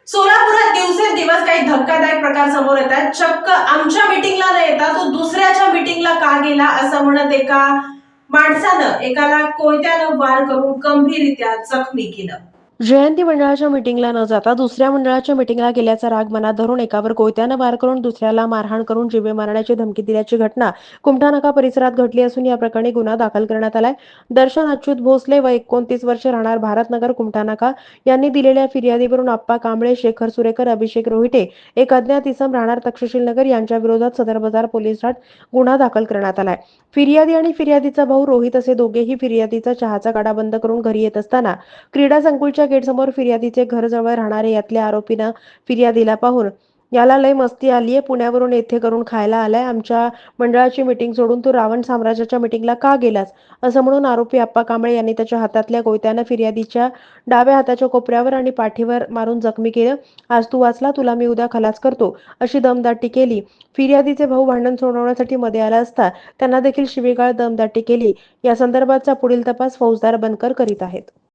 सोलापुरात दिवसेंदिवस काही धक्कादायक प्रकार समोर येत आहेत. चक्क आमच्या मीटिंगला न येता तो दुसऱ्याच्या मीटिंगला का गेला असं म्हणत एका माणसानं एकाला कोयत्यानं वार करून गंभीररित्या जखमी केलं. जयंती मंडळाच्या मीटिंगला न जाता दुसऱ्या मंडळाच्या मीटिंगला गेल्याचा राग मनात धरून एकावर कोयत्यानं वार करून दुसऱ्याला मारहाण करून जीवे मारण्याची धमकी दिल्याची घटना कुमठानाका परिसरात घडली असून या प्रकरणी गुन्हा दाखल करण्यात आलाय. दर्शन अच्युत भोसले व 29 वर्ष राहणार भारतनगर कुमठानाका यांनी दिलेल्या फिर्यादीवरून आप्पा कांबळे, शेखर सुरेकर, अभिषेक रोहिटे एक अज्ञात इसम राहणार तक्षशील नगर यांच्या विरोधात सदर बाजार पोलीस ठाण्यात गुन्हा दाखल करण्यात आलाय. फिर्यादी आणि फिर्यादीचा भाऊ रोहित असे दोघेही फिर्यादीचा चहाचा गाडा बंद करून घरी येत असताना क्रीडा संकुलच्या गेटसमोर फिर्यादीचे घर जवळ राहणारे यातल्या आरोपीनं फिर्यादीला पाहून याला लय मस्ती आलीये, पुण्यावरून येथे करून खायला आलाय, आमच्या मंडळाची मीटिंग सोडून तू रावण साम्राज्याच्या मीटिंगला का गेलास असं म्हणून आरोपी आप्पा कांबळे यांनी त्याच्या हातातल्या कोयत्यानं फिर्यादीच्या डाव्या हाताच्या कोपऱ्यावर आणि पाठीवर मारून जखमी केलं. आज तू वाचला, तुला मी उद्या खलास करतो अशी दमदाटी केली. फिर्यादीचे भाऊ भांडण सोडवण्यासाठी मध्ये आला असता त्यांना देखील शिवीगाळ दमदाटी केली. या संदर्भातचा पुढील तपास फौजदार बनकर करीत आहेत.